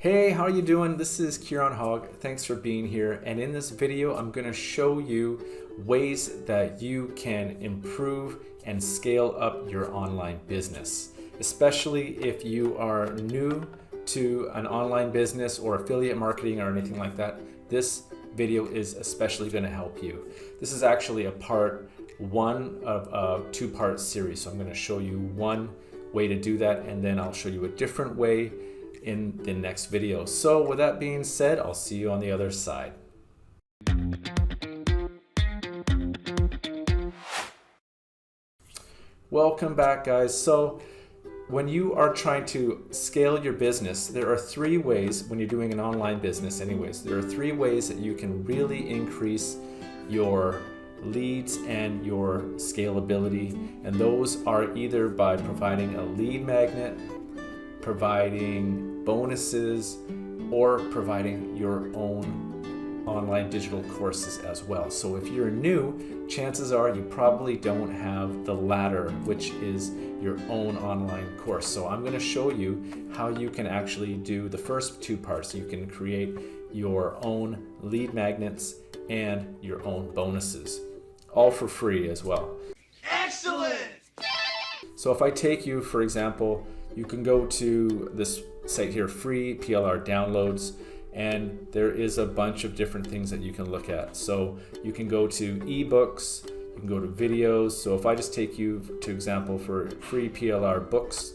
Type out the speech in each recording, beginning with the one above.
Hey, how are you doing? This is Keiron Hogg. Thanks for being here. And in this video, I'm going to show you ways that you can improve and scale up your online business, especially if you are new to an online business or affiliate marketing or anything like that. This video is especially going to help you. This is actually a part one of a two-part series. So I'm going to show you one way to do that, and then I'll show you a different way in the next video. So with that being said, I'll see you on the other side. Welcome back, guys. So when you are trying to scale your business, there are three ways when you're doing an online business anyways. There are three ways that you can really increase your leads and your scalability. And those are either by providing a lead magnet, providing bonuses, or providing your own online digital courses as well. So if you're new, chances are you probably don't have the latter, which is your own online course. So I'm going to show you how you can actually do the first two parts. You can create your own lead magnets and your own bonuses, all for free as well. Excellent! So if I take you, for example, you can go to this site here, free PLR downloads, and there is a bunch of different things that you can look at. So you can go to ebooks, you can go to videos. So if I just take you to example for free PLR books,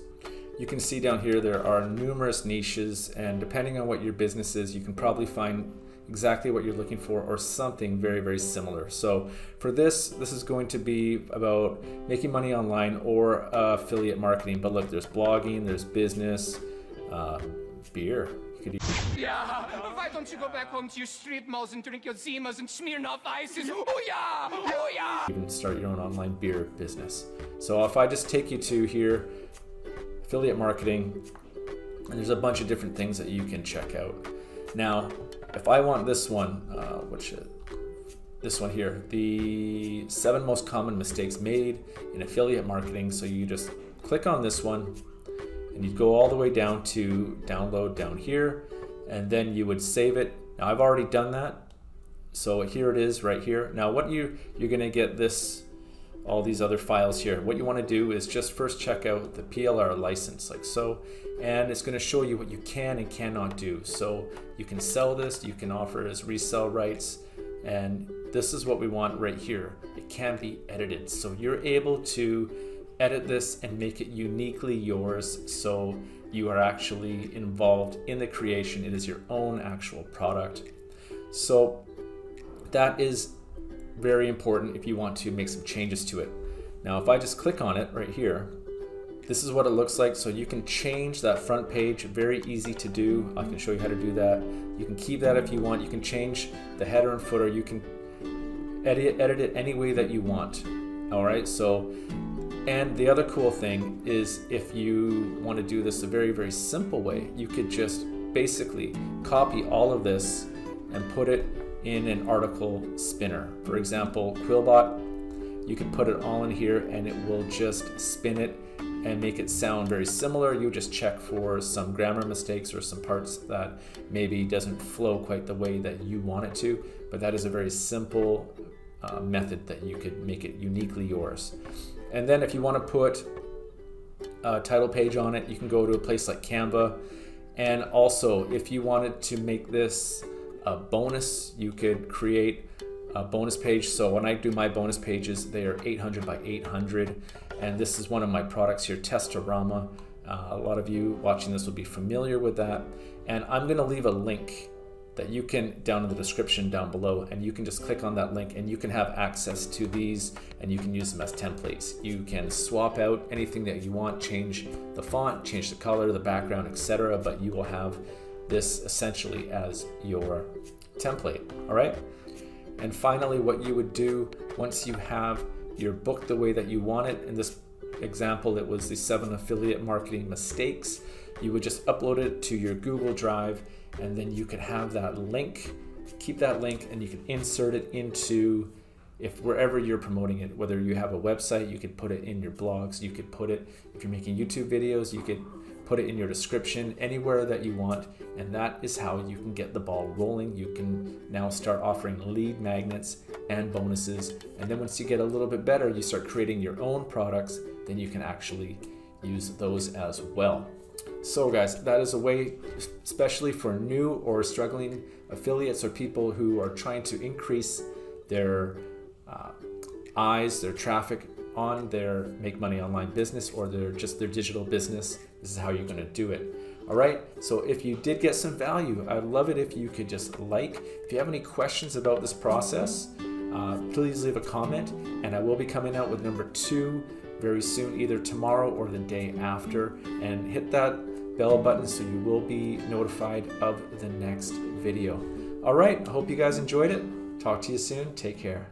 you can see down here there are numerous niches, and depending on what your business is, you can probably find exactly what you're looking for or something very, very similar. So for this is going to be about making money online or affiliate marketing. But look, there's blogging, there's business, beer. You could Yeah, why don't you go back home to your strip malls and drink your Zimas and Smirnoff Ices? Oh yeah, oh yeah. even start your own online beer business. So if I just take you to here, affiliate marketing, and there's a bunch of different things that you can check out. Now, if I want this one, this one here, the 7 most common mistakes made in affiliate marketing. So you just click on this one and you go all the way down to download down here, and then you would save it. Now I've already done that. So here it is right here. Now what you're gonna get this, all these other files here. What you want to do is just first check out the PLR license like so, and it's going to show you what you can and cannot do. So you can sell this, you can offer as resell rights, and this is what we want right here. It can be edited, so you're able to edit this and make it uniquely yours, so you are actually involved in the creation. It is your own actual product. So that is very important if you want to make some changes to it. Now if I just click on it right here, this is what it looks like. So you can change that front page, very easy to do. I can show you how to do that. You can keep that if you want. You can change the header and footer. You can edit it any way that you want. All right, so, and the other cool thing is if you want to do this a very, very simple way, you could just basically copy all of this and put it in an article spinner. For example, Quillbot, you can put it all in here and it will just spin it and make it sound very similar. You just check for some grammar mistakes or some parts that maybe doesn't flow quite the way that you want it to, but that is a very simple method that you could make it uniquely yours. And then if you want to put a title page on it, you can go to a place like Canva. And also if you wanted to make this a bonus, you could create a bonus page. So when I do my bonus pages, they are 800 by 800, and this is one of my products here, Testorama. A lot of you watching this will be familiar with that, and I'm going to leave a link that you can down in the description down below, and you can just click on that link and you can have access to these and you can use them as templates. You can swap out anything that you want, change the font, change the color, the background, etc., but you will have this essentially as your template. All right, and finally what you would do once you have your book the way that you want it, in this example it was the 7 affiliate marketing mistakes, you would just upload it to your Google Drive, and then you could have that link, keep that link, and you can insert it into wherever you're promoting it. Whether you have a website, you could put it in your blogs, you could put it, if you're making YouTube videos, you could put it in your description, anywhere that you want, and that is how you can get the ball rolling. You can now start offering lead magnets and bonuses, and then once you get a little bit better, you start creating your own products, then you can actually use those as well. So guys, that is a way, especially for new or struggling affiliates or people who are trying to increase their eyes, their traffic on their Make Money Online business or their digital business. This is how you're going to do it. All right, so if you did get some value, I'd love it if you could just like. If you have any questions about this process, please leave a comment, and I will be coming out with number 2 very soon, either tomorrow or the day after. And hit that bell button so you will be notified of the next video. All right, I hope you guys enjoyed it. Talk to you soon. Take care.